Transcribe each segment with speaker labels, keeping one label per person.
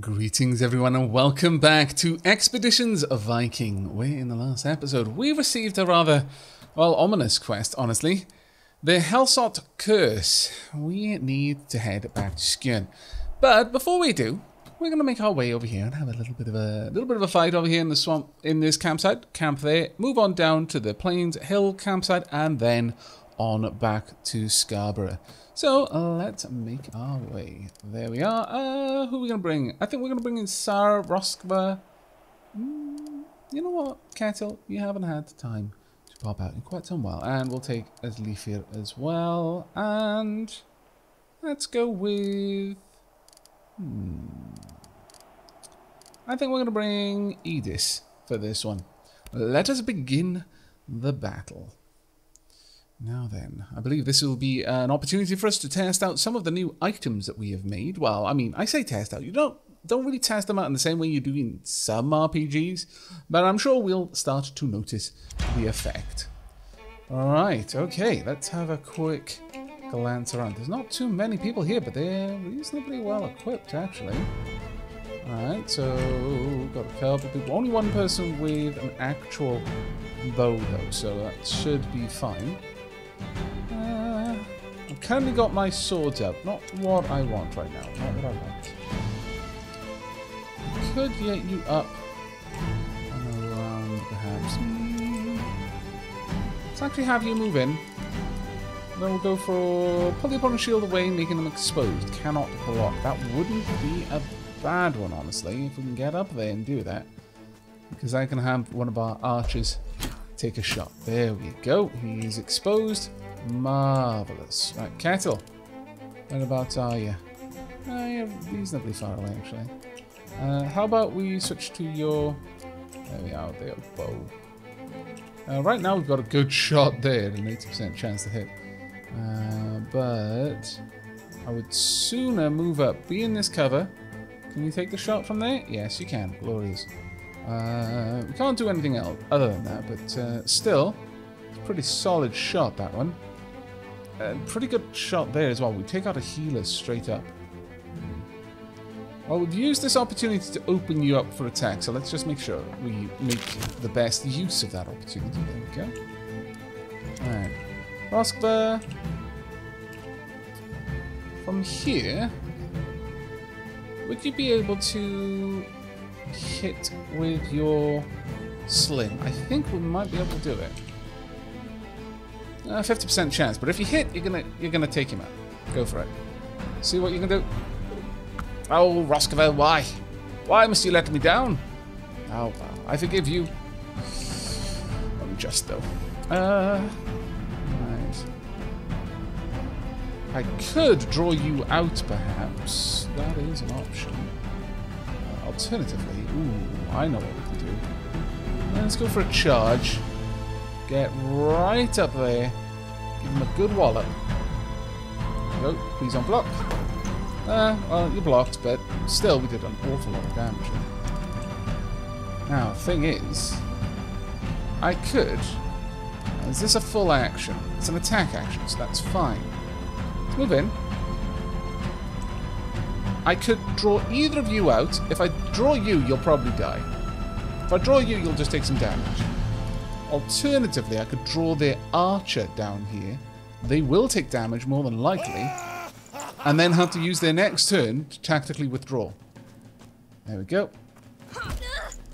Speaker 1: Greetings everyone and welcome back to Expeditions of Viking, where in the last episode we received a rather, well, ominous quest, honestly. The Helsot Curse. We need to head back to Skjern. But before we do, we're going to make our way over here and have a little bit of a fight over here in the swamp, in this campsite. Camp there, move on down to the Plains Hill campsite and then on back to Scarborough. So, let's make our way. There we are. Who are we going to bring? I think we're going to bring in Sarah Roskva. You know what, Kettle? You haven't had time to pop out in quite some while. And we'll take Aslifir as well. And let's go with... I think we're going to bring Edis for this one. Let us begin the battle. Now then, I believe this will be an opportunity for us to test out some of the new items that we have made. Well, I mean, I say test out. You don't really test them out in the same way you do in some RPGs, but I'm sure we'll start to notice the effect. Alright, okay, let's have a quick glance around. There's not too many people here, but they're reasonably well equipped, actually. Alright, so got a couple people. Only one person with an actual bow, though, so that should be fine. I've currently got my swords out. Not what I want right now. Not what I want. Could get you up and around, perhaps. Let's actually have you move in. Then we'll go for pull the opponent's shield away, making them exposed. Cannot block. That wouldn't be a bad one, honestly, if we can get up there and do that. Because I can have one of our archers take a shot. There we go. He's exposed. Marvellous. Right, Kettle. Whereabouts are you? You're reasonably far away, actually. How about we switch to your... There we are, the bow. Right now we've got a good shot there, an 80% chance to hit. But I would sooner move up. Be in this cover. Can you take the shot from there? Yes, you can. Glorious. We can't do anything else other than that, but still, it's a pretty solid shot, that one. Pretty good shot there as well. We take out a healer straight up. Well, we've used this opportunity to open you up for attack, so let's just make sure we make the best use of that opportunity. There we go. Alright. Roskva. From here, would you be able to hit with your sling? I think we might be able to do it. 50% chance, but if you hit, you're gonna take him out. Go for it. See what you can do. Oh, Roskva, why? Why must you let me down? Oh, well, I forgive you. Unjust though. Right. I could draw you out, perhaps. That is an option. Alternatively, ooh, I know what we can do. Let's go for a charge. Get right up there. Give him a good wallop. Go, please don't block. Well, you blocked, but still we did an awful lot of damage. Now, the thing is, I could... Is this a full action? It's an attack action, so that's fine. Let's move in. I could draw either of you out. If I draw you, you'll probably die. If I draw you, you'll just take some damage. Alternatively, I could draw their archer down here. They will take damage, more than likely. And then have to use their next turn to tactically withdraw. There we go.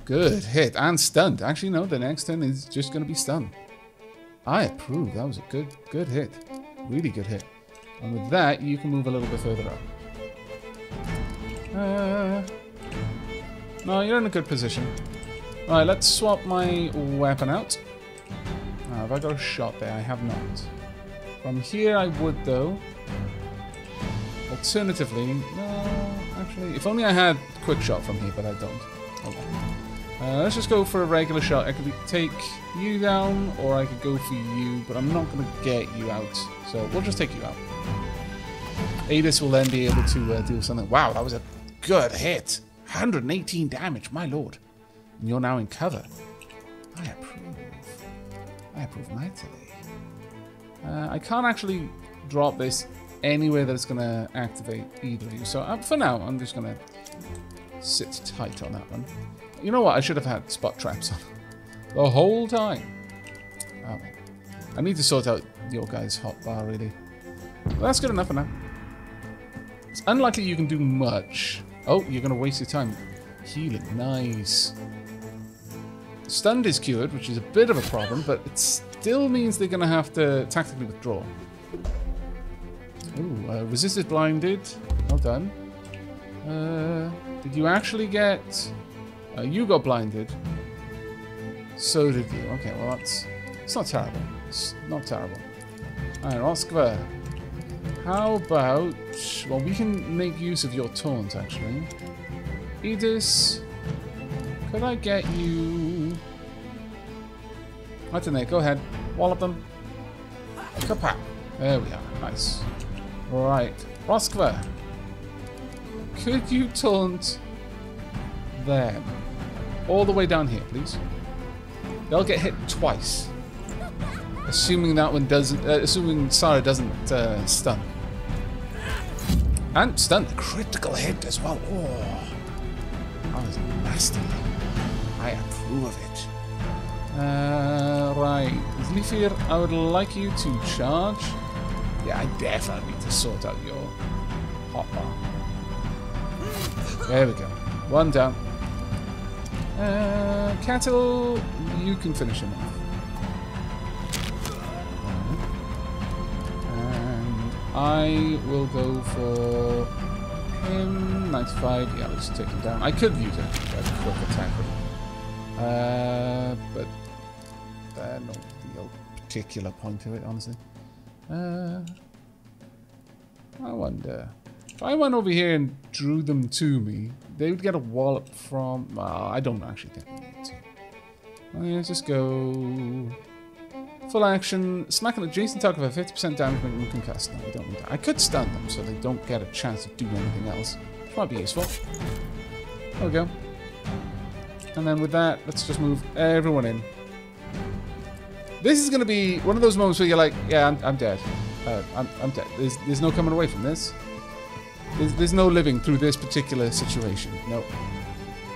Speaker 1: Good hit. And stunned. Actually, no, the next turn is just going to be stunned. I approve. That was a good hit. Really good hit. And with that, you can move a little bit further up. No, you're in a good position. Alright, let's swap my weapon out. Have I got a shot there? I have not. From here I would, though. Alternatively, no, actually, if only I had quick shot from here, but I don't. Hold on. Let's just go for a regular shot. I could take you down, or I could go for you, but I'm not going to get you out. So we'll just take you out. Adis will then be able to do something. Wow, that was a good hit. 118 damage, my lord. And you're now in cover. I approve. I approve mightily. I can't actually drop this anywhere that it's going to activate either of you. So for now, I'm just going to sit tight on that one. You know what? I should have had spot traps on the whole time. Oh, I need to sort out your guys' hotbar, really. Well, that's good enough for now. It's unlikely you can do much. Oh, you're going to waste your time. Healing. Nice. Stunned is cured, which is a bit of a problem, but it still means they're going to have to tactically withdraw. Ooh, resisted blinded. Well done. Did you actually get... you got blinded. So did you. Okay, well it's not terrible. It's not terrible. Alright, Oskva. How about... Well, we can make use of your taunt, actually. Edis, could I get you... Right in there, go ahead. Wallop them. Kapow. There we are. Nice. Right. Roskva. Could you taunt them? All the way down here, please. They'll get hit twice. Assuming that one doesn't... assuming Sarah doesn't stun. And stun. Critical hit as well. Oh. That was nasty. I approve of it. Right. Zlifir, I would like you to charge. Yeah, I definitely need to sort out your hotbar. There we go. One down. Cattle, you can finish him off. And I will go for him. 95. Yeah, let's take him down. I could use a quick attack. But no real particular point to it, honestly. I wonder. If I went over here and drew them to me, they would get a wallop from... I don't actually think we need to. Let's just go... Full action. Smack an adjacent target for 50% damage, making them concussed. No, we don't need that. I could stun them so they don't get a chance to do anything else. Which might be useful. There we go. And then with that, let's just move everyone in. This is going to be one of those moments where you're like, yeah, I'm dead. I'm dead. There's no coming away from this. There's no living through this particular situation. No.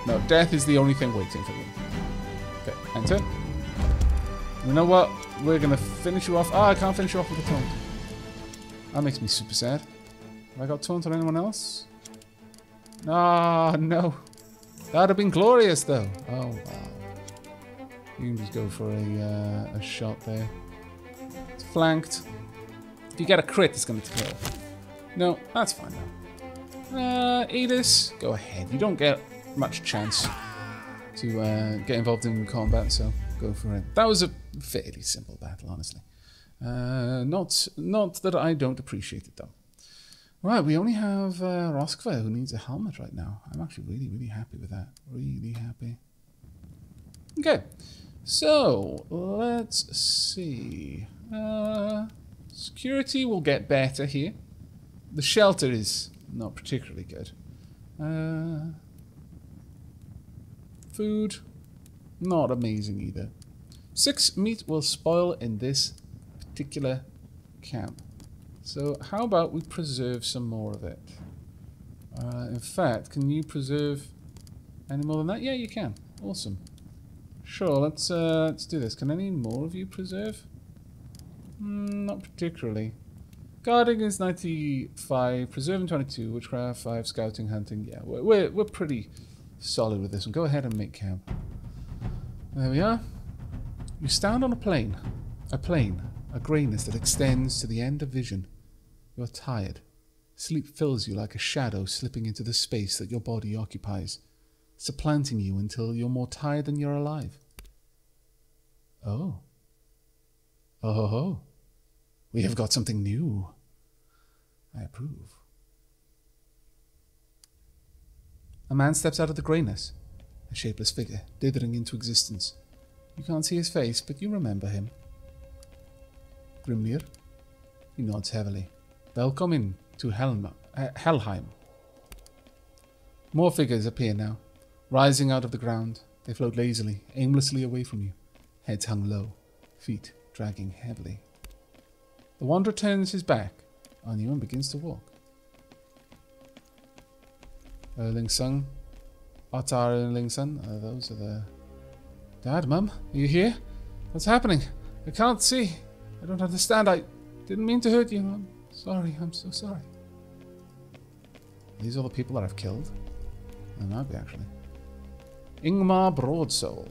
Speaker 1: No, death is the only thing waiting for me. Okay, enter. You know what? We're going to finish you off. Oh, I can't finish you off with a taunt. That makes me super sad. Have I got taunt on anyone else? Ah, no. That'd have been glorious, though. Oh, wow. You can just go for a shot there. It's flanked. If you get a crit, it's going to kill. No, that's fine, though. Edis, go ahead. You don't get much chance to get involved in combat, so go for it. That was a fairly simple battle, honestly. Not that I don't appreciate it, though. Right, we only have Roskva, who needs a helmet right now. I'm actually really, really happy with that. Really happy. Okay, so let's see. Security will get better here. The shelter is not particularly good. Food, not amazing either. 6 meat will spoil in this particular camp. So how about we preserve some more of it? In fact, can you preserve any more than that? Yeah, you can. Awesome. Sure, let's do this. Can any more of you preserve? Not particularly. Guarding is 95, preserving 22, witchcraft 5, scouting, hunting. Yeah, we're pretty solid with this one. Go ahead and make camp. There we are. You stand on a plain, a greyness that extends to the end of vision. You're tired. Sleep fills you like a shadow slipping into the space that your body occupies, supplanting you until you're more tired than you're alive. Oh. Oh ho ho. We have got something new. I approve. A man steps out of the greyness, a shapeless figure, dithering into existence. You can't see his face, but you remember him. Grimnir? He nods heavily. Welcome to Helheim. More figures appear now, rising out of the ground. They float lazily, aimlessly away from you, heads hung low, feet dragging heavily. The wanderer turns his back on you and begins to walk. Erling Sung, Ottar son. Those are the... Dad, Mum, are you here? What's happening? I can't see. I don't understand. I didn't mean to hurt you. I'm sorry. I'm so sorry. These are the people that I've killed? They might be, actually. Ingmar Broadsoul.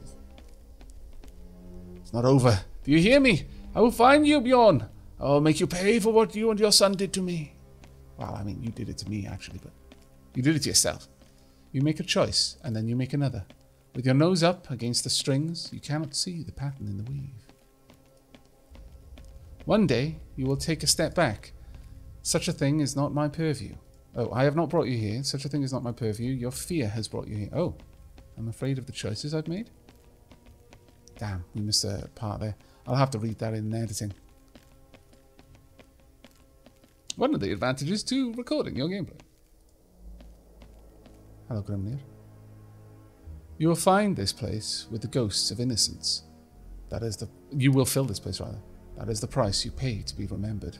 Speaker 1: It's not over. Do you hear me? I will find you, Bjorn. I will make you pay for what you and your son did to me. Well, I mean, you did it to me, actually, but you did it to yourself. You make a choice, and then you make another. With your nose up against the strings, you cannot see the pattern in the weave. One day, you will take a step back. Such a thing is not my purview. Oh, I have not brought you here. Such a thing is not my purview. Your fear has brought you here. Oh, I'm afraid of the choices I've made? Damn, we missed a part there. I'll have to read that in editing. One of the advantages to recording your gameplay. Hello, Grimnir. You will find this place with the ghosts of innocence. That is the... You will fill this place, rather. That is the price you pay to be remembered.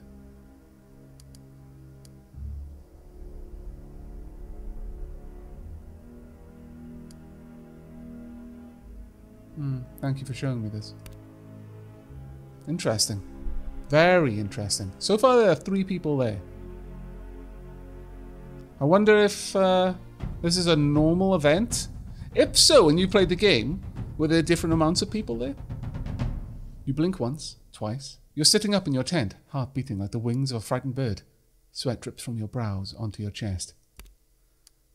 Speaker 1: Thank you for showing me this. Interesting. Very interesting. So far there are 3 people there. I wonder if this is a normal event. If so, and you played the game, were there different amounts of people there? You blink once, twice. You're sitting up in your tent, heart beating like the wings of a frightened bird. Sweat drips from your brows onto your chest.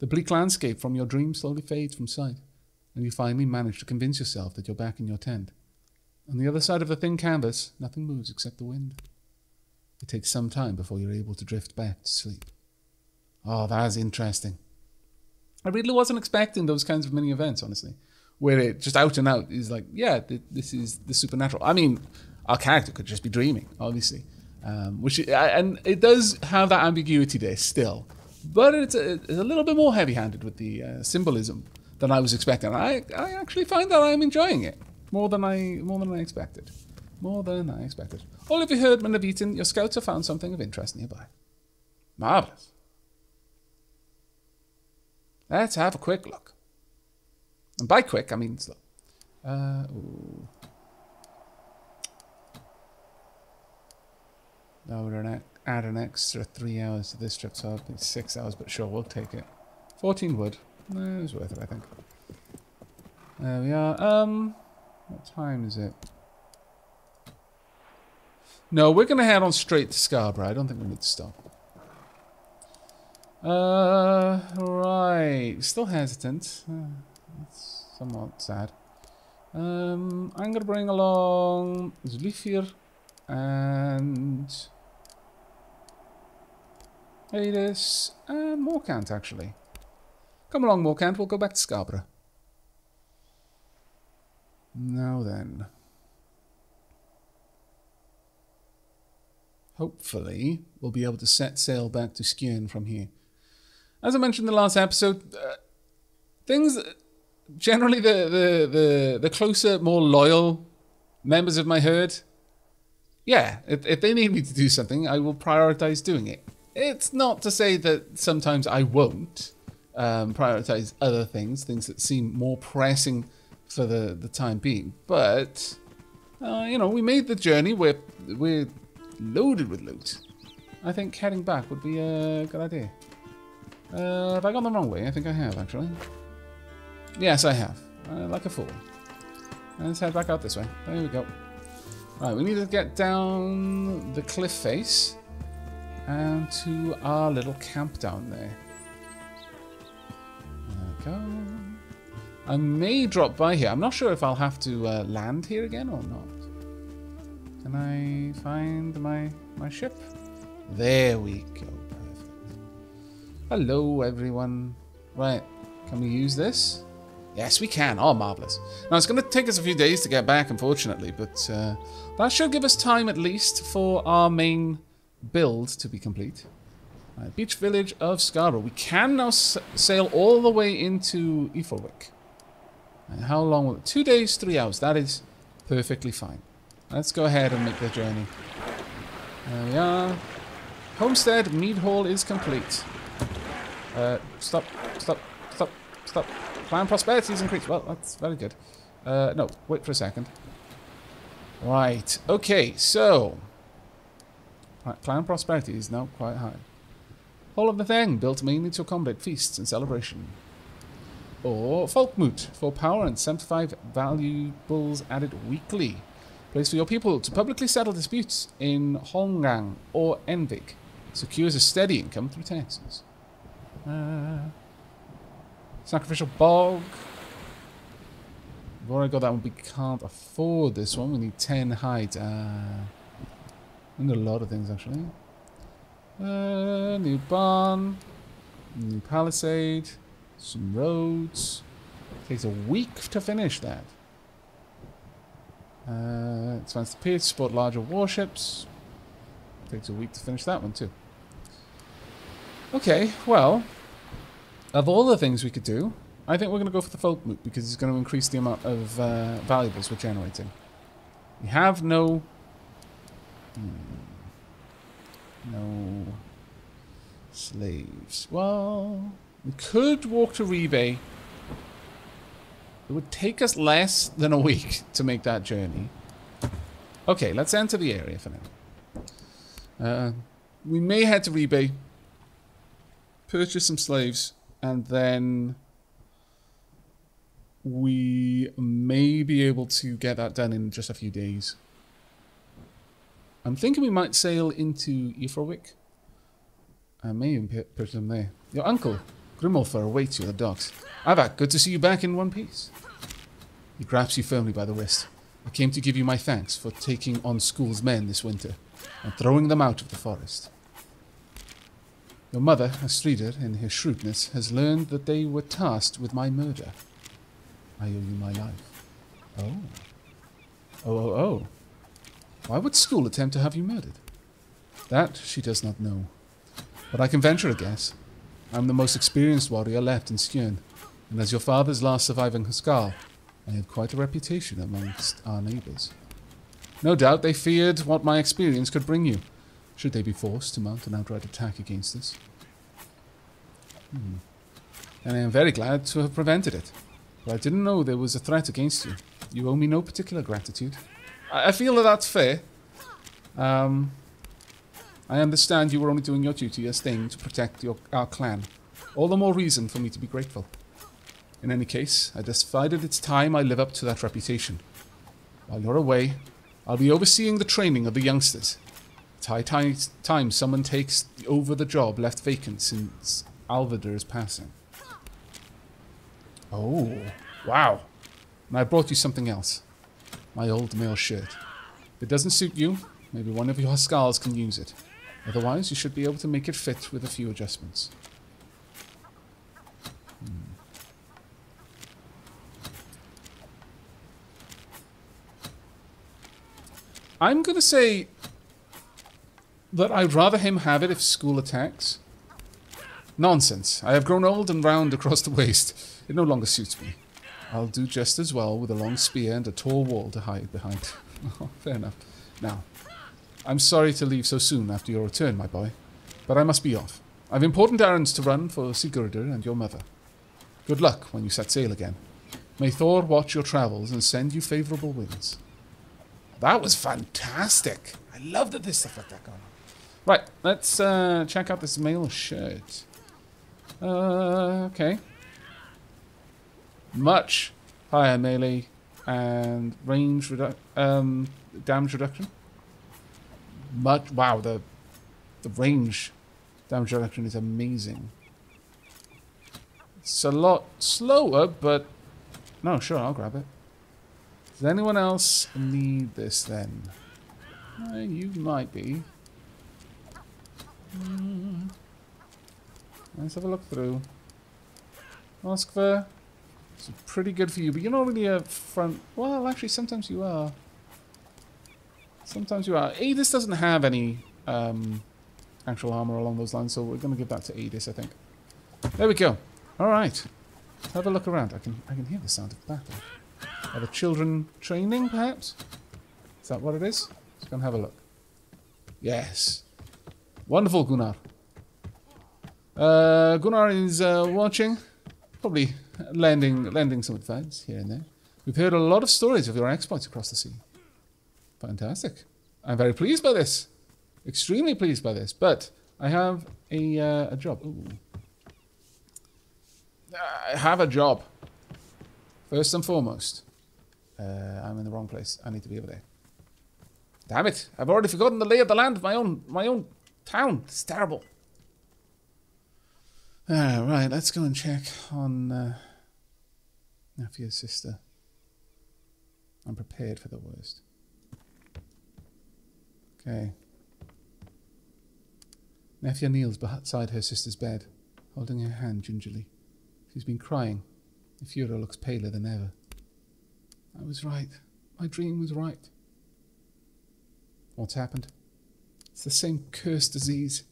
Speaker 1: The bleak landscape from your dream slowly fades from sight, and you finally manage to convince yourself that you're back in your tent. On the other side of the thin canvas, nothing moves except the wind. It takes some time before you're able to drift back to sleep. Oh, that is interesting. I really wasn't expecting those kinds of mini events, honestly, where it just out and out is like, yeah, this is the supernatural. I mean, our character could just be dreaming, obviously, and it does have that ambiguity there still, but it's a little bit more heavy-handed with the symbolism than I was expecting. I actually find that I'm enjoying it more than I expected. More than I expected. All of you herdmen have eaten. Your scouts have found something of interest nearby. Marvelous. Let's have a quick look. And by quick, I mean slow. Ooh. Now we're going to add an extra 3 hours to this trip, so it'll be 6 hours, but sure, we'll take it. 14 wood. It was worth it, I think. There we are. What time is it? No, we're going to head on straight to Scarborough. I don't think we need to stop. Right. Still hesitant. That's somewhat sad. I'm going to bring along Zulifir and Adis and Morkant, actually. Come along, Morkant. We'll go back to Scarborough. Now then. Hopefully, we'll be able to set sail back to Skjern from here. As I mentioned in the last episode, things... Generally, the closer, more loyal members of my herd, yeah, if they need me to do something, I will prioritize doing it. It's not to say that sometimes I won't prioritize other things that seem more pressing for the time being. But, you know, we made the journey. We're loaded with loot. I think heading back would be a good idea. Have I gone the wrong way? I think I have, actually. Yes, I have. Like a fool. Let's head back out this way. There we go. Right, we need to get down the cliff face and to our little camp down there. There we go. I may drop by here. I'm not sure if I'll have to land here again or not. Can I find my ship? There we go. Perfect. Hello, everyone. Right, can we use this? Yes, we can. Oh, marvellous. Now, it's going to take us a few days to get back, unfortunately, but that should give us time, at least, for our main build to be complete. Right, beach village of Scarborough. We can now sail all the way into Eforwick. And how long will it? 2 days, 3 hours. That is perfectly fine. Let's go ahead and make the journey. There we are. Homestead Mead Hall is complete. Stop. Clan prosperity is increased. Well, that's very good. No, wait for a second. Right. Okay, so... Clan prosperity is now quite high. Hall of the Thing, built mainly to accommodate feasts and celebration. Or Folkmoot, for power and 75 valuables added weekly. Place for your people to publicly settle disputes in Hongang or Envik. Secures a steady income through taxes. Sacrificial Bog. We've already got that one, we can't afford this one. We need 10 hides. We need a lot of things, actually. New barn. New palisade. Some roads. Takes a week to finish that. Advance the pier to support larger warships. Takes a week to finish that one, too. Okay, well, of all the things we could do, I think we're going to go for the Folkmoot because it's going to increase the amount of valuables we're generating. We have no... no slaves. Well, we could walk to Rebay. It would take us less than a week to make that journey. Okay, let's enter the area for now. We may head to Rebay, purchase some slaves, and then we may be able to get that done in just a few days. I'm thinking we might sail into Ifrovik. I may even put them there. Your uncle, Grimolfer, awaits you at the docks. Aavak, good to see you back in one piece. He grabs you firmly by the wrist. I came to give you my thanks for taking on school's men this winter and throwing them out of the forest. Your mother, Astrider, in her shrewdness, has learned that they were tasked with my murder. I owe you my life. Oh. Why would school attempt to have you murdered? That she does not know. But I can venture a guess. I'm the most experienced warrior left in Skjern, and as your father's last surviving Huskar, I have quite a reputation amongst our neighbours. No doubt they feared what my experience could bring you, should they be forced to mount an outright attack against us. And I am very glad to have prevented it, for I didn't know there was a threat against you. You owe me no particular gratitude. I feel that that's fair. I understand you were only doing your duty as Thing to protect our clan. All the more reason for me to be grateful. In any case, I decided it's time I live up to that reputation. While you're away, I'll be overseeing the training of the youngsters. It's high time someone takes over the job left vacant since Alvader's passing. Oh, wow. And I brought you something else. My old mail shirt. If it doesn't suit you, maybe one of your Huskars can use it. Otherwise, you should be able to make it fit with a few adjustments. I'm going to say that I'd rather him have it if school attacks. Nonsense. I have grown old and round across the waist. It no longer suits me. I'll do just as well with a long spear and a tall wall to hide behind. Oh, fair enough. Now, I'm sorry to leave so soon after your return, my boy, but I must be off. I've important errands to run for Sigurdur and your mother. Good luck when you set sail again. May Thor watch your travels and send you favourable winds. That was fantastic. I love that there's stuff like that going on. Right, let's check out this mail shirt. Okay. Much higher melee and range damage reduction. Wow, the range damage reduction is amazing. It's a lot slower, but no, sure, I'll grab it. Does anyone else need this then? You might be. Let's have a look through. Moskva. It's pretty good for you, but you're not really a front... Well, actually, sometimes you are. Sometimes you are. Adis doesn't have any actual armor along those lines, so we're going to give that to Adis, I think. There we go. All right. Let's have a look around. I can hear the sound of battle. Are the children training, perhaps? Is that what it is? Let's go and have a look. Yes. Wonderful, Gunnar. Gunnar is watching. Probably lending some advice here and there. We've heard a lot of stories of your exploits across the sea. Fantastic. I'm very pleased by this. Extremely pleased by this. But I have a job. Ooh. I have a job. First and foremost. I'm in the wrong place. I need to be over there. Damn it. I've already forgotten the lay of the land of my own town. It's terrible. Right, let's go and check on Nefia's sister. I'm prepared for the worst. Okay. Nefia kneels beside her sister's bed, holding her hand gingerly. She's been crying. Ifura looks paler than ever. I was right. My dream was right. What's happened? It's the same cursed disease.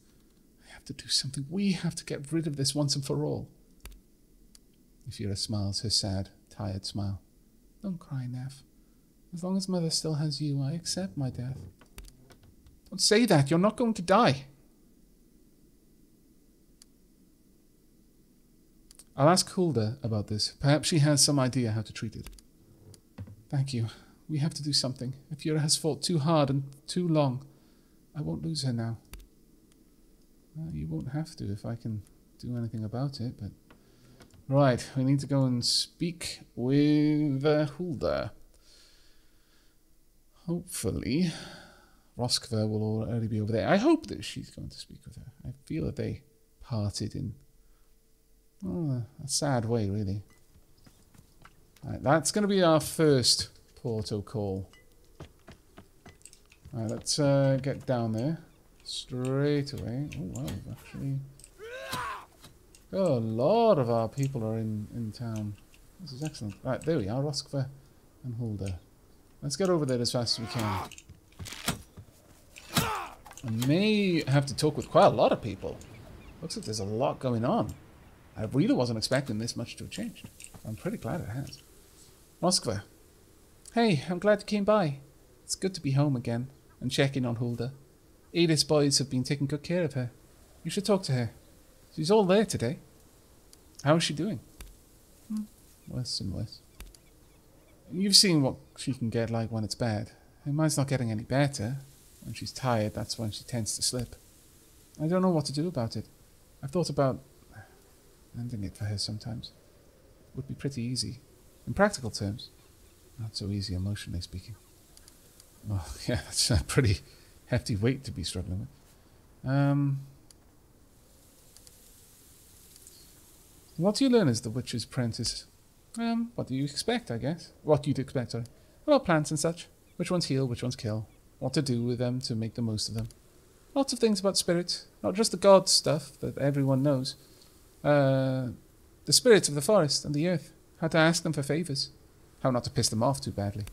Speaker 1: I have to do something. We have to get rid of this once and for all. Ifura smiles her sad, tired smile. Don't cry, Nef. As long as Mother still has you, I accept my death. Don't say that. You're not going to die. I'll ask Hulda about this. Perhaps she has some idea how to treat it. Thank you. We have to do something. Ifura has fought too hard and too long. I won't lose her now. Well, you won't have to if I can do anything about it, but... Right, we need to go and speak with Hulda. Hopefully, Roskva will already be over there. I hope that she's going to speak with her. I feel that they parted in a sad way, really. Right, that's going to be our first Porto call. Alright, let's get down there straight away. Oh, wow, actually... Oh, a lot of our people are in town. This is excellent. Right, there we are, Roskva and Hulda. Let's get over there as fast as we can. I may have to talk with quite a lot of people. Looks like there's a lot going on. I really wasn't expecting this much to have changed. I'm pretty glad it has. Roskva. Hey, I'm glad you came by. It's good to be home again and check in on Hulda. Edith's boys have been taking good care of her. You should talk to her. She's all there today. How is she doing? Worse and worse. You've seen what she can get like when it's bad. Her mind's not getting any better. When she's tired, that's when she tends to slip. I don't know what to do about it. I've thought about ending it for her sometimes. It would be pretty easy. In practical terms. Not so easy emotionally speaking. Well, yeah, that's a pretty hefty weight to be struggling with. What do you learn as the Witch's Apprentice? What do you expect, I guess? What you'd expect, sorry. About plants and such. Which ones heal, which ones kill. What to do with them to make the most of them. Lots of things about spirits. Not just the god stuff that everyone knows. The spirits of the forest and the earth. How to ask them for favours. How not to piss them off too badly.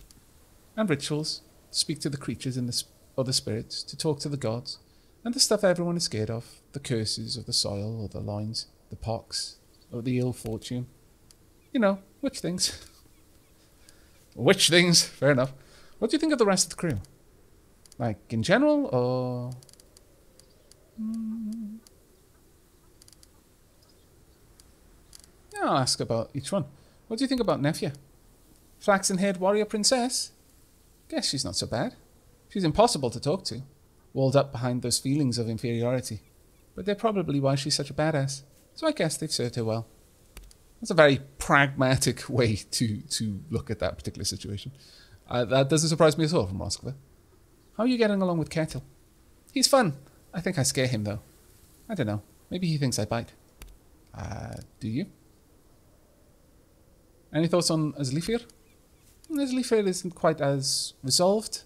Speaker 1: And rituals. To speak to the creatures and the other spirits. To talk to the gods. And the stuff everyone is scared of. The curses of the soil or the lines. The pox. Or the ill fortune. You know, witch things. Witch things, fair enough. What do you think of the rest of the crew? Like, in general, or... Yeah, I'll ask about each one. What do you think about Nefia? Flaxen-haired warrior princess? Guess she's not so bad. She's impossible to talk to. Walled up behind those feelings of inferiority. But they're probably why she's such a badass. So I guess they've served her well. That's a very pragmatic way to look at that particular situation. That doesn't surprise me at all from Roskva. How are you getting along with Kettle? He's fun. I think I scare him, though. I don't know. Maybe he thinks I bite. Do you? Any thoughts on Azlifir? Azlifir isn't quite as resolved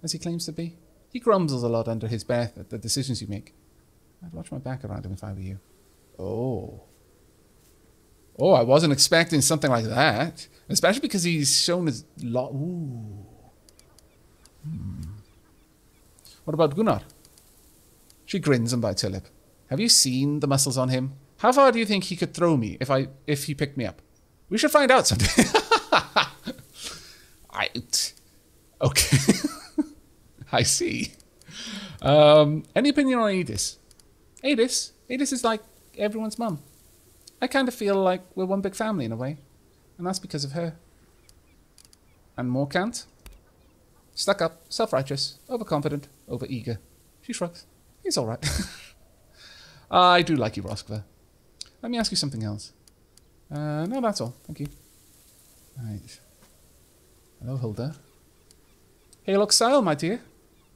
Speaker 1: as he claims to be. He grumbles a lot under his breath at the decisions you make. I'd watch my back around him if I were you. Oh. Oh, I wasn't expecting something like that. Especially because he's shown his lot. Ooh. What about Gunnar? She grins and bites her lip. Have you seen the muscles on him? How far do you think he could throw me if he picked me up? We should find out someday. Okay. I see. Any opinion on Adis? Adis is like everyone's mum. I kind of feel like we're one big family in a way. And that's because of her. And more can't. Stuck up, self-righteous, overconfident, over-eager. She shrugs. He's alright. I do like you, Roskva. Let me ask you something else. No, that's all. Thank you. Right. Hello, Hulda. Hey, look, Sile, my dear.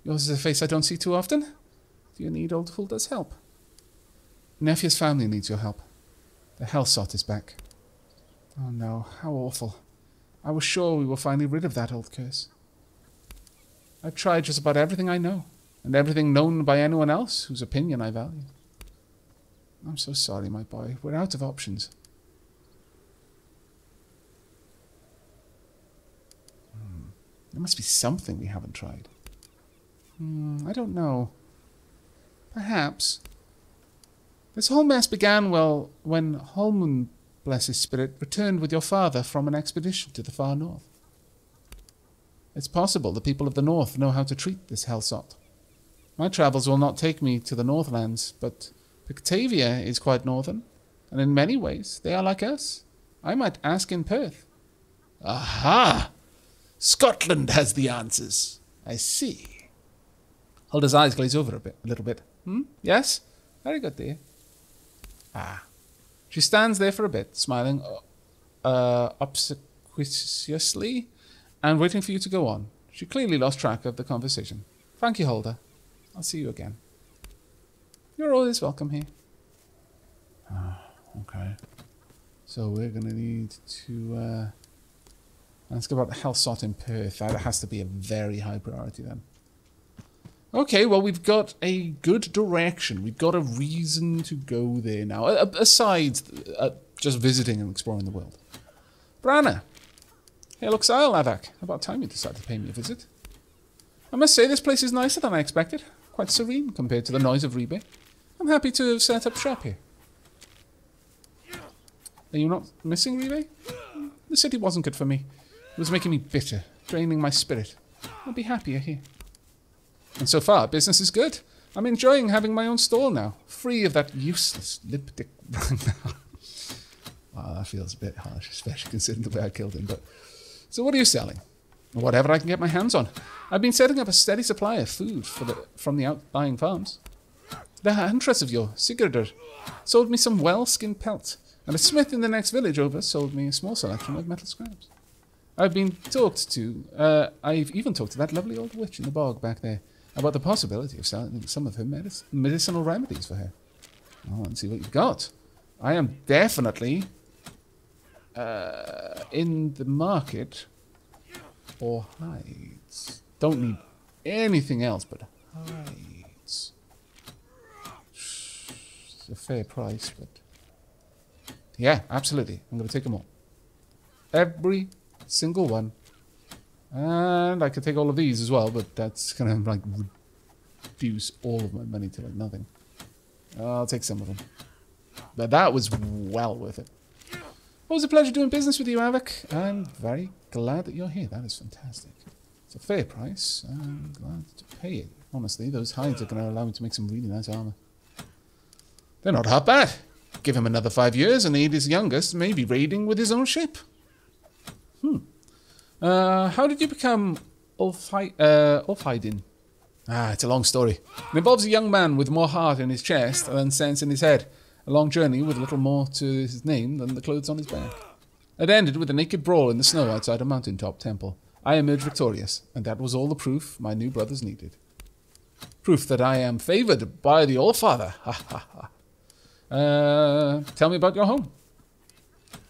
Speaker 1: Yours is a face I don't see too often. Do you need old Hulda's help? Nephew's family needs your help. The Hellsot is back. Oh no, how awful. I was sure we were finally rid of that old curse. I've tried just about everything I know, and everything known by anyone else whose opinion I value. I'm so sorry, my boy. We're out of options. There must be something we haven't tried. I don't know. Perhaps. This whole mess began, well, when Holmund, bless his spirit, returned with your father from an expedition to the far north. It's possible the people of the north know how to treat this Hellsot. My travels will not take me to the Northlands, but Pictavia is quite northern, and in many ways they are like us. I might ask in Perth. Aha! Scotland has the answers. I see. Hulda's eyes glaze over a little bit. Yes? Very good, dear. Ah. She stands there for a bit, smiling obsequiously and waiting for you to go on. She clearly lost track of the conversation. Thank you, Hulda. I'll see you again. You're always welcome here. Okay. So we're going to need to ask about the Hellsot in Perth. That has to be a very high priority then. Okay, well, we've got a good direction. We've got a reason to go there now, aside just visiting and exploring the world. Branna. Hey, look, Sile, Aavak. About time you decided to pay me a visit. I must say, this place is nicer than I expected. Quite serene compared to the noise of Rebe. I'm happy to have set up shop here. Are you not missing Rebe? The city wasn't good for me. It was making me bitter, draining my spirit. I'll be happier here. And so far, business is good. I'm enjoying having my own stall now, free of that useless lipstick. Oh, that feels a bit harsh, especially considering the way I killed him. But so what are you selling? Whatever I can get my hands on. I've been setting up a steady supply of food from the outlying farms. The huntress of yours, Sigurdur, sold me some well-skinned pelts, and a smith in the next village over sold me a small selection of metal scraps. I've even talked to that lovely old witch in the bog back there about the possibility of selling some of her medicinal remedies for her. Well, let's see what you've got. I am definitely in the market for hides. Don't need anything else but hides. It's a fair price, but yeah, absolutely. I'm going to take them all. Every single one. And I could take all of these as well, but that's going to like reduce all of my money to like nothing. I'll take some of them. But that was well worth it. It was a pleasure doing business with you, Aavak. I'm very glad that you're here. That is fantastic. It's a fair price. I'm glad to pay it. Honestly, those hides are going to allow me to make some really nice armor. They're not half bad. Give him another 5 years and his youngest may be raiding with his own ship. How did you become Ulfhidin? It's a long story. It involves a young man with more heart in his chest than sense in his head. A long journey with little more to his name than the clothes on his back. It ended with a naked brawl in the snow outside a mountaintop temple. I emerged victorious, and that was all the proof my new brothers needed. Proof that I am favoured by the Allfather. Ha ha ha. Tell me about your home.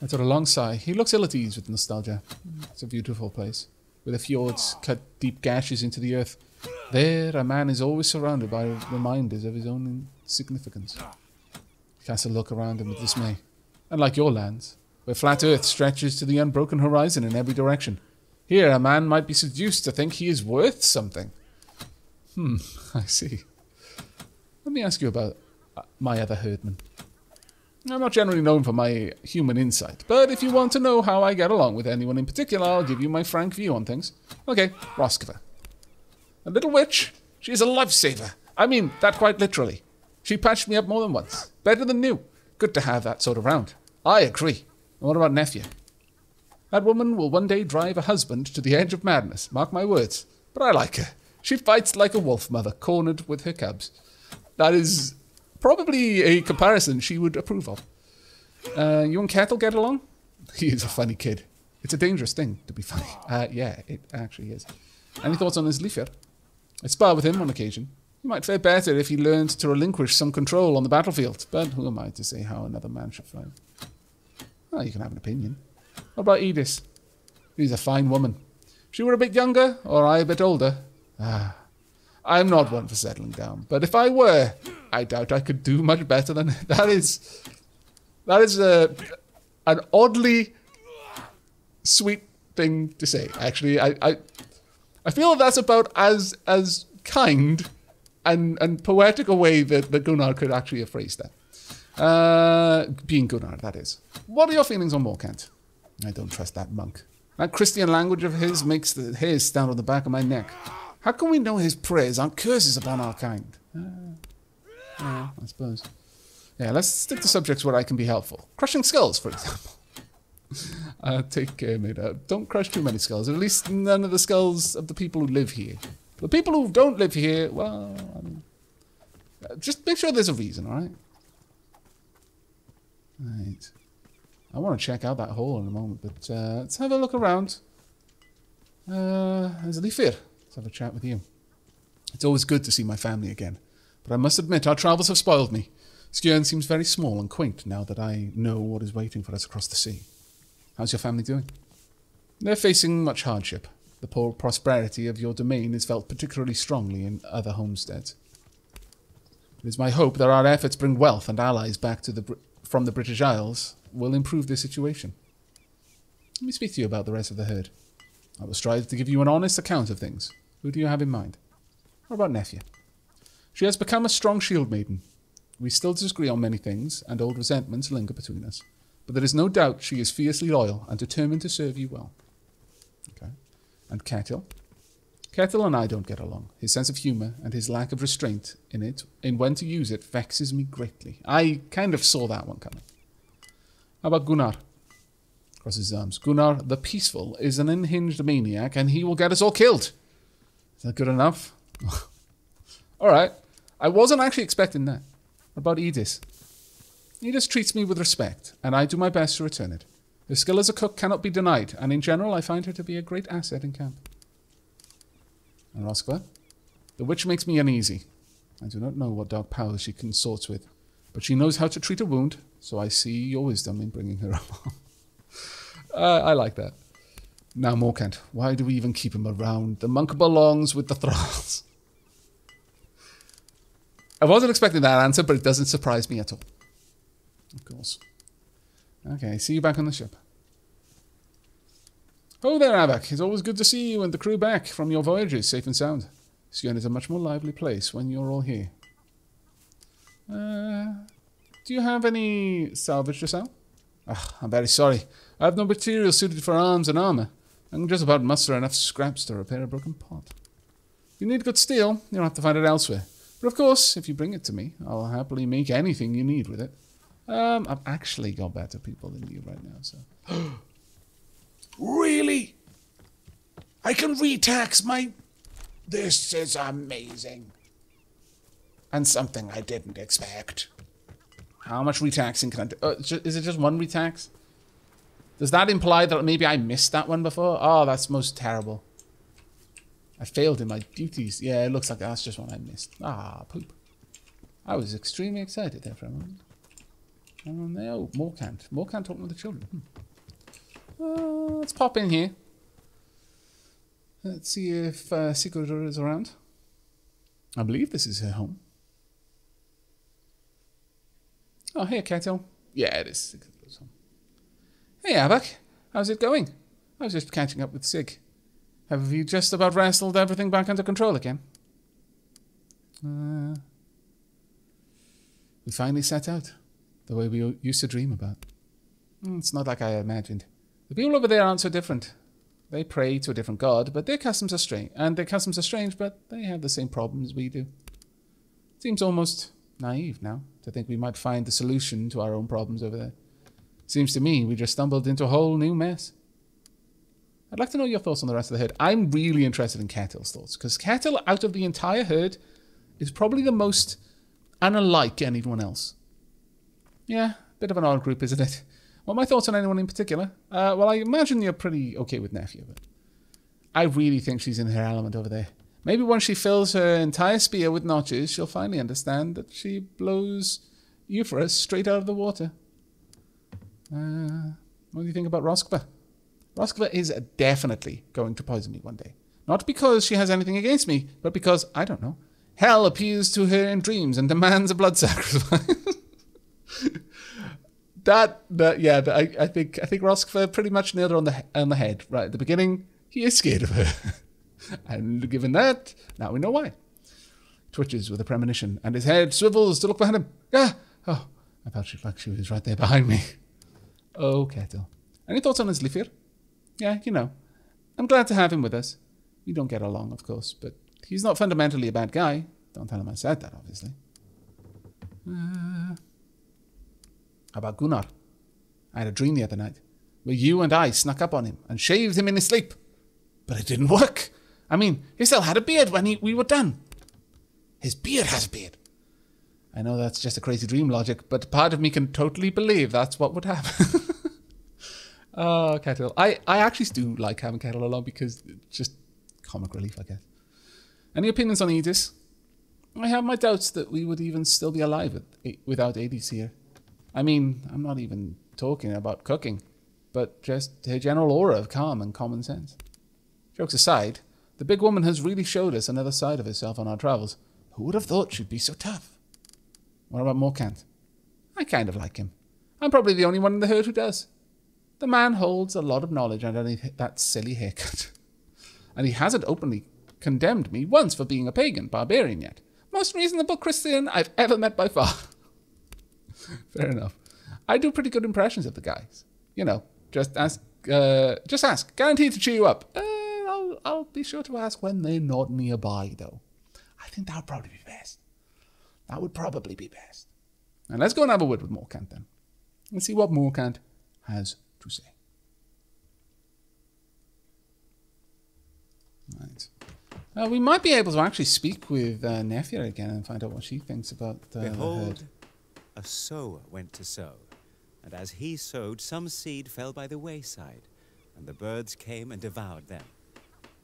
Speaker 1: I took a long sigh. He looks ill at ease with nostalgia. It's a beautiful place, where the fjords cut deep gashes into the earth. There, a man is always surrounded by reminders of his own insignificance. He casts a look around him with dismay. Unlike your lands, where flat earth stretches to the unbroken horizon in every direction. Here, a man might be seduced to think he is worth something. I see. Let me ask you about my other herdmen. I'm not generally known for my human insight, but if you want to know how I get along with anyone in particular, I'll give you my frank view on things. Okay, Roskva. A little witch. She's a lifesaver. I mean, that quite literally. She patched me up more than once. Better than new. Good to have that sort of round. I agree. And what about nephew? That woman will one day drive a husband to the edge of madness, mark my words. But I like her. She fights like a wolf mother, cornered with her cubs. That is probably a comparison she would approve of. You and Kettle get along? He is a funny kid. It's a dangerous thing to be funny. Yeah, it actually is. Any thoughts on his sliver? I spar with him on occasion. He might fare better if he learned to relinquish some control on the battlefield. But who am I to say how another man should fight? Well, you can have an opinion. What about Edith? She's a fine woman. If she were a bit younger, or I a bit older. I'm not one for settling down. But if I were, I doubt I could do much better than that is an oddly sweet thing to say. Actually, I feel that's about as kind and poetic a way that Gunnar could actually have phrased that. Being Gunnar, that is. What are your feelings on Morkant? I don't trust that monk. That Christian language of his makes the hairs stand on the back of my neck. How can we know his prayers aren't curses upon our kind? I suppose. Yeah, let's stick to subjects where I can be helpful. Crushing skulls, for example. Take care, mate. Don't crush too many skulls. At least none of the skulls of the people who live here. The people who don't live here, well, I mean, just make sure there's a reason, alright? Right. I want to check out that hole in a moment, but let's have a look around. There's Leafir. Let's have a chat with you. It's always good to see my family again, but I must admit our travels have spoiled me. Skjern seems very small and quaint now that I know what is waiting for us across the sea. How's your family doing? They're facing much hardship. The poor prosperity of your domain is felt particularly strongly in other homesteads. It is my hope that our efforts bring wealth and allies back to from the British Isles will improve their situation. Let me speak to you about the rest of the herd. I will strive to give you an honest account of things. Who do you have in mind? What about nephew? She has become a strong shield maiden. We still disagree on many things, and old resentments linger between us. But there is no doubt she is fiercely loyal and determined to serve you well. Okay. And Kettle? Kettle and I don't get along. His sense of humour and his lack of restraint in when to use it vexes me greatly. I kind of saw that one coming. How about Gunnar? Crosses his arms. Gunnar, the Peaceful, is an unhinged maniac, and he will get us all killed. Is that good enough? Alright. I wasn't actually expecting that. What about Edith? Edith treats me with respect, and I do my best to return it. Her skill as a cook cannot be denied, and in general I find her to be a great asset in camp. And Roskva? The witch makes me uneasy. I do not know what dark powers she consorts with, but she knows how to treat a wound, so I see your wisdom in bringing her along. I like that. Now, Morkant, why do we even keep him around? The monk belongs with the thralls. I wasn't expecting that answer, but it doesn't surprise me at all. Of course. Okay, see you back on the ship. Oh there, Aavak. It's always good to see you and the crew back from your voyages, safe and sound. Skjern is a much more lively place when you're all here. Do you have any salvage to sell? I'm very sorry. I have no material suited for arms and armour. I can just about muster enough scraps to repair a broken pot. If you need good steel, you'll have to find it elsewhere. But of course, if you bring it to me, I'll happily make anything you need with it. I've actually got better people than you right now, so...
Speaker 2: Really? I can retax my... This is amazing. And something I didn't expect.
Speaker 1: How much retaxing can I do? Is it just one retax? Does that imply that maybe I missed that one before? Oh, that's most terrible. I failed in my duties. Yeah, it looks like that's just one I missed. Ah, poop. I was extremely excited there for a moment. Oh, Morkant. Morkant talking with the children. Let's pop in here. Let's see if Circa is around. I believe this is her home. Oh, hey, Kettle. Yeah, it is Circa's home. Hey, Aavak. How's it going? I was just catching up with Sig. Have you just about wrestled everything back under control again? We finally set out. The way we used to dream about. It's not like I imagined. The people over there aren't so different. They pray to a different god, but their customs are strange. And their customs are strange, but they have the same problems we do. Seems almost naive now to think we might find the solution to our own problems over there. Seems to me we just stumbled into a whole new mess. I'd like to know your thoughts on the rest of the herd. I'm really interested in Ketil's thoughts, because Ketil, out of the entire herd, is probably the most unlike anyone else. Yeah, bit of an odd group, isn't it? What are my thoughts on anyone in particular? Well, I imagine you're pretty okay with Nephew, but I really think she's in her element over there. Maybe once she fills her entire spear with notches, she'll finally understand that she blows Euphorus straight out of the water. What do you think about Roskva? Roskva is definitely going to poison me one day. Not because she has anything against me, but because, I don't know, hell appears to her in dreams and demands a blood sacrifice. I think Roskva pretty much nailed her on the head right at the beginning. He is scared of her. And given that, now we know why. Twitches with a premonition, and his head swivels to look behind him. Ah! Oh, I felt like she was right there behind me. Oh, Ketil. Any thoughts on his Lifir? Yeah, you know. I'm glad to have him with us. We don't get along, of course, but he's not fundamentally a bad guy. Don't tell him I said that, obviously. How about Gunnar? I had a dream the other night where you and I snuck up on him and shaved him in his sleep. But it didn't work. I mean, he still had a beard when we were done. His beard has a beard. I know that's just a crazy dream logic, but part of me can totally believe that's what would happen. Oh, Ketil. I actually do like having Ketil along because it's just comic relief, I guess. Any opinions on Edis? I have my doubts that we would even still be alive without Edis here. I mean, I'm not even talking about cooking, but just her general aura of calm and common sense. Jokes aside, the big woman has really showed us another side of herself on our travels. Who would have thought she'd be so tough? What about Morkant? I kind of like him. I'm probably the only one in the herd who does. The man holds a lot of knowledge underneath that silly haircut. And he hasn't openly condemned me once for being a pagan barbarian yet. Most reasonable Christian I've ever met by far. Fair enough. I do pretty good impressions of the guys. You know, just ask. Guaranteed to cheer you up. I'll be sure to ask when they're not nearby, though. I think that would probably be best. That would probably be best. And let's go and have a word with Morkant then. Let's see what Morkant has to say. Right. We might be able to actually speak with Nefia again and find out what she thinks about the herd.
Speaker 3: A sower went to sow, and as he sowed, some seed fell by the wayside, and the birds came and devoured them.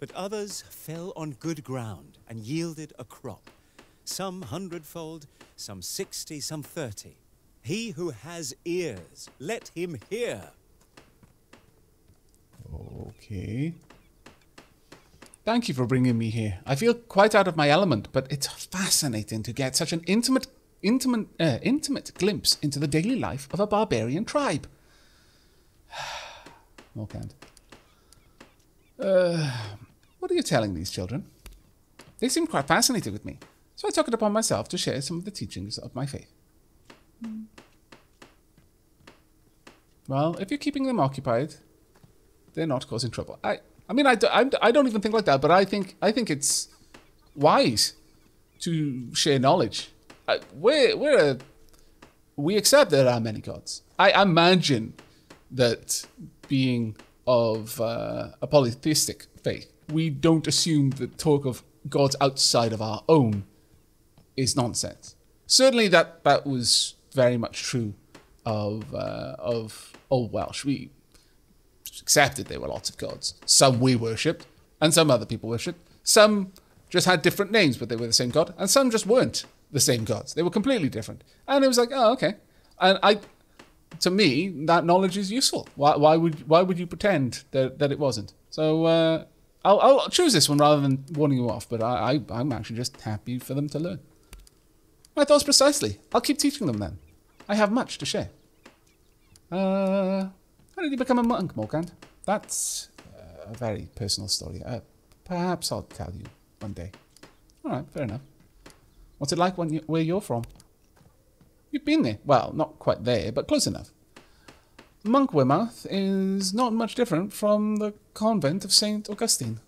Speaker 3: But others fell on good ground and yielded a crop, some 100-fold, some 60, some 30. He who has ears, let him hear.
Speaker 1: Okay. Thank you for bringing me here. I feel quite out of my element, but it's fascinating to get such an intimate glimpse into the daily life of a barbarian tribe. Morkant. What are you telling these children? They seem quite fascinated with me, so I took it upon myself to share some of the teachings of my faith. Well, if you're keeping them occupied, they're not causing trouble. I don't even think like that, but I think it's wise to share knowledge. We accept there are many gods. I imagine that being of a polytheistic faith, we don't assume that talk of gods outside of our own is nonsense. Certainly that was very much true of Old Welsh. We accepted there were lots of gods. Some we worshipped, and some other people worshipped. Some just had different names, but they were the same god, and some just weren't the same gods. They were completely different. And it was like, oh, okay. And to me, that knowledge is useful. Why would you pretend that it wasn't? So I'll choose this one rather than warning you off, but I'm actually just happy for them to learn. My thoughts precisely. I'll keep teaching them then. I have much to share. How did you become a monk, Morkant? That's a very personal story. Perhaps I'll tell you one day. All right, fair enough. What's it like where you're from? You've been there. Well, not quite there, but close enough. Monk Weymouth is not much different from the convent of St. Augustine.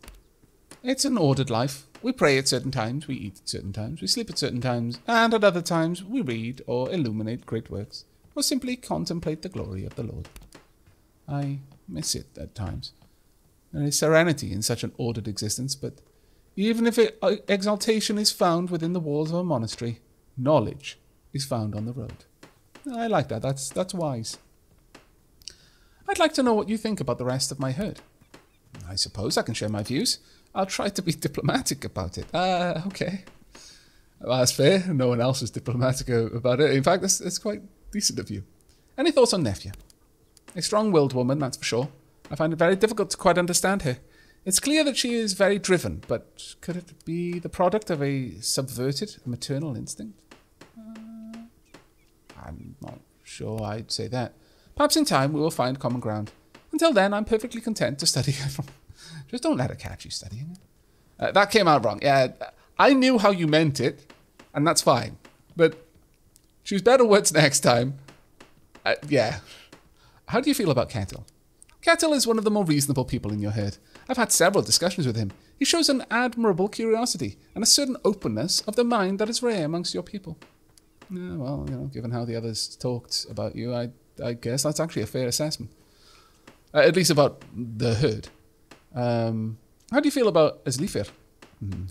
Speaker 1: It's an ordered life. We pray at certain times, we eat at certain times, we sleep at certain times, and at other times we read or illuminate great works. or simply contemplate the glory of the Lord. I miss it at times. There is serenity in such an ordered existence, but even if exaltation is found within the walls of a monastery, knowledge is found on the road. I like that. That's wise. I'd like to know what you think about the rest of my herd. I suppose I can share my views. I'll try to be diplomatic about it. Okay. Well, that's fair. No one else is diplomatic about it. In fact, it's quite decent of you. Any thoughts on Nefja? A strong-willed woman, that's for sure. I find it very difficult to quite understand her. It's clear that she is very driven, but could it be the product of a subverted maternal instinct? I'm not sure I'd say that. Perhaps in time we will find common ground. Until then, I'm perfectly content to study her from... Just don't let her catch you studying it. That came out wrong. Yeah, I knew how you meant it, and that's fine. But choose better words next time. Yeah. How do you feel about Kettle? Kettle is one of the more reasonable people in your herd. I've had several discussions with him. He shows an admirable curiosity and a certain openness of the mind that is rare amongst your people. Yeah, well, given how the others talked about you, I guess that's actually a fair assessment. At least about the herd. How do you feel about Sliver?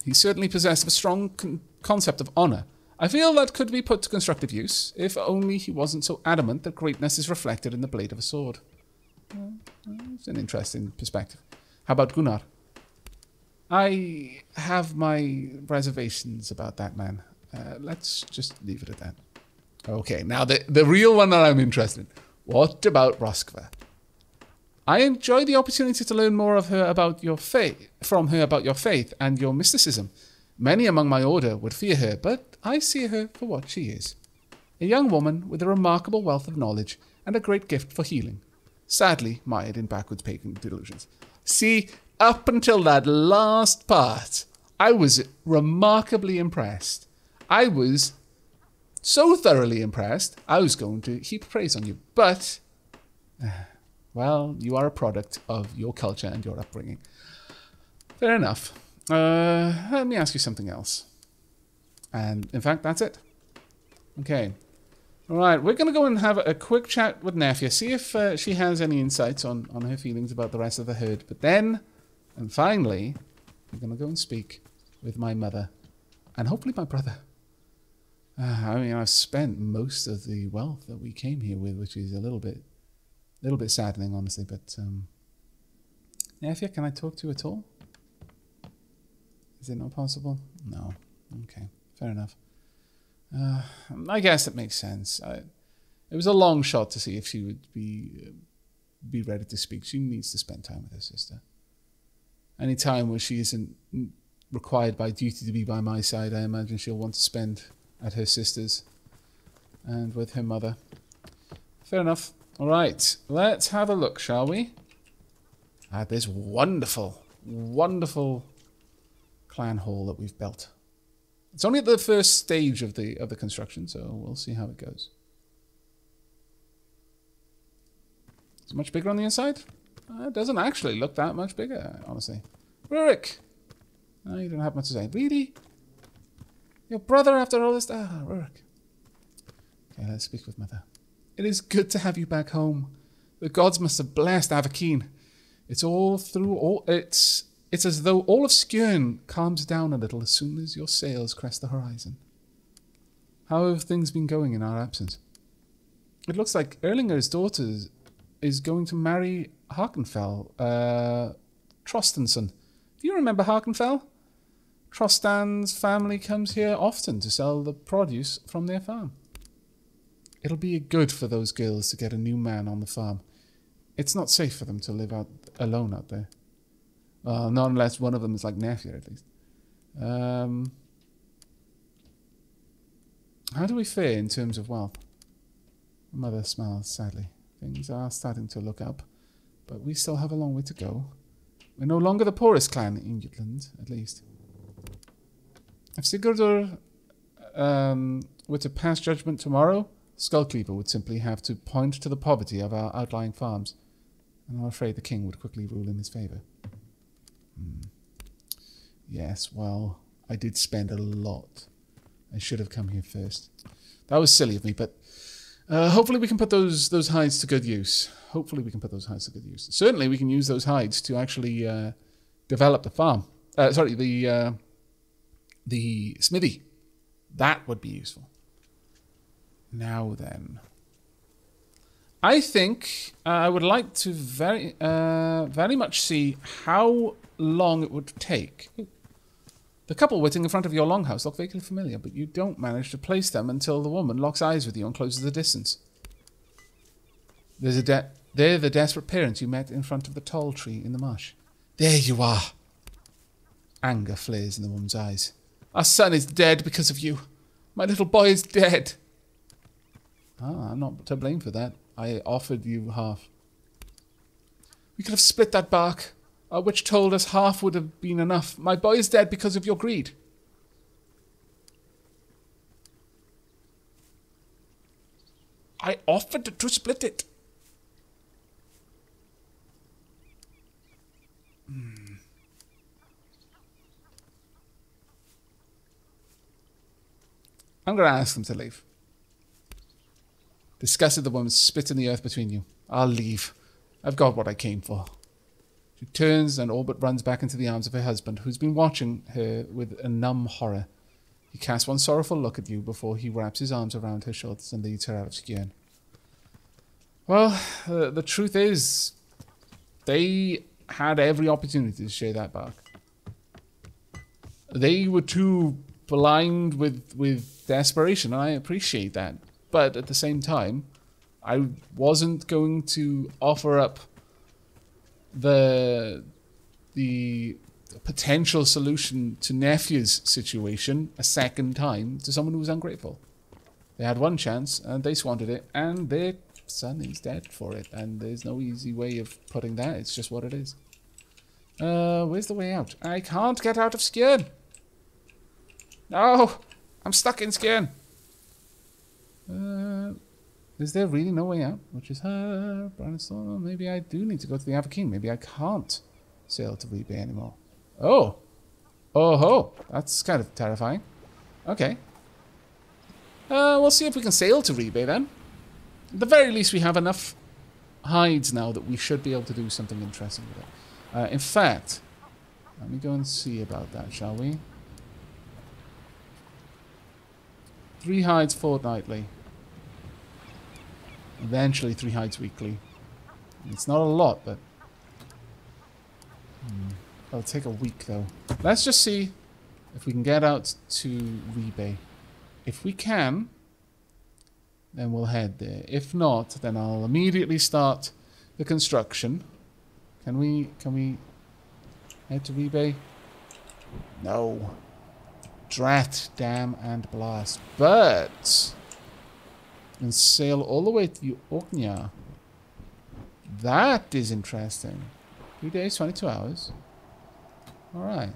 Speaker 1: He's certainly possessed of a strong concept of honour. I feel that could be put to constructive use, if only he wasn't so adamant that greatness is reflected in the blade of a sword. It's an interesting perspective. How about Gunnar? I have my reservations about that man. Let's just leave it at that. Okay, now the real one that I'm interested in. What about Roskva? I enjoy the opportunity to learn more of her about your faith, from her about your faith and your mysticism. Many among my order would fear her, but I see her for what she is. A young woman with a remarkable wealth of knowledge and a great gift for healing. Sadly mired in backwards pagan delusions. See, up until that last part, I was remarkably impressed. I was so thoroughly impressed, I was going to heap praise on you. But, well, you are a product of your culture and your upbringing. Fair enough. Let me ask you something else. And, in fact, that's it. Okay. All right, we're going to go and have a quick chat with Nefja, see if she has any insights on her feelings about the rest of the herd. But then, and finally, we're going to go and speak with my mother and hopefully my brother. I mean, I've spent most of the wealth that we came here with, which is a little bit saddening, honestly. But Nefja, can I talk to you at all? Is it not possible? No. Okay, fair enough. I guess it makes sense. It was a long shot to see if she would be ready to speak. She needs to spend time with her sister. Any time where she isn't required by duty to be by my side, I imagine she'll want to spend at her sister's and with her mother. Fair enough. All right, let's have a look, shall we? At this wonderful, wonderful clan hall that we've built. It's only at the first stage of the construction, so we'll see how it goes. Is it much bigger on the inside? It doesn't actually look that much bigger, honestly. Rurik! Oh, you don't have much to say. Really? Your brother after all this? Rurik. Okay, let's speak with Mother. It is good to have you back home. The gods must have blessed Aavak. It's as though all of Skjern calms down a little as soon as your sails crest the horizon. How have things been going in our absence? It looks like Erlinger's daughter is going to marry Harkenfell, Trostenson. Do you remember Harkenfell? Trostan's family comes here often to sell the produce from their farm. It'll be good for those girls to get a new man on the farm. It's not safe for them to live alone out there. Not unless one of them is like Nefja, at least. How do we fare in terms of wealth? Mother smiles sadly. Things are starting to look up, but we still have a long way to go. We're no longer the poorest clan in Jutland, at least. If Sigurdur were to pass judgment tomorrow, Skullcleaver would simply have to point to the poverty of our outlying farms, and I'm afraid the king would quickly rule in his favour. Yes, well, I did spend a lot. I should have come here first. That was silly of me, but Hopefully we can put those hides to good use. Certainly we can use those hides to actually develop the farm. Sorry, the smithy. That would be useful. Now then. I think I would like to very much see how long it would take. The couple waiting in front of your longhouse look vaguely familiar, but you don't manage to place them until the woman locks eyes with you and closes the distance. They're the desperate parents you met in front of the tall tree in the marsh. There you are. Anger flares in the woman's eyes. Our son is dead because of you. My little boy is dead. Ah, I'm not to blame for that. I offered you half. We could have split that bark. Our witch told us half would have been enough. My boy is dead because of your greed. I offered to split it. I'm going to ask them to leave. Disgusted, the woman spit in the earth between you. I'll leave. I've got what I came for. She turns and all but runs back into the arms of her husband, who's been watching her with a numb horror. He casts one sorrowful look at you before he wraps his arms around her shoulders and leads her out of Skjern. Well, the truth is, they had every opportunity to share that bark. They were too blind with desperation, and I appreciate that. But at the same time, I wasn't going to offer up the potential solution to Nephew's situation a second time to someone who was ungrateful. They had one chance, and they squandered it, and their son is dead for it, and there's no easy way of putting that. It's just what it is. Where's the way out? I can't get out of Skjern. No! I'm stuck in Skjern. Is there really no way out? Which is her, Branislaw. Maybe I do need to go to the Aavak. Maybe I can't sail to Rebay anymore. Oh! Oh ho! That's kind of terrifying. Okay. We'll see if we can sail to Rebay then. At the very least, we have enough hides now that we should be able to do something interesting with it. In fact, let me go and see about that, shall we? 3 hides fortnightly. Eventually 3 hides weekly. It's not a lot, but... It'll take a week, though. Let's just see if we can get out to Rebay. If we can, then we'll head there. If not, then I'll immediately start the construction. Can we head to Rebay? No. Drat, damn, and blast. But... and sail all the way to Orkney. That is interesting. 3 days, 22 hours. Alright.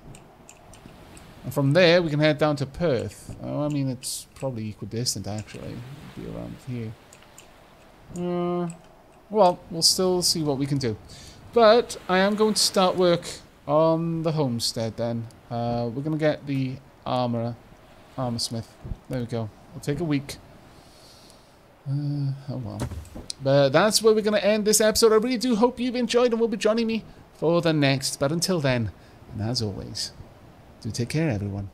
Speaker 1: And from there, we can head down to Perth. Oh, I mean, it's probably equidistant, actually. It'll be around here. Well, we'll still see what we can do. But I am going to start work on the homestead, then. We're going to get the armorsmith. There we go. It'll take a week. Oh well. But that's where we're going to end this episode. I really do hope you've enjoyed and will be joining me for the next. But until then, and as always, do take care, everyone.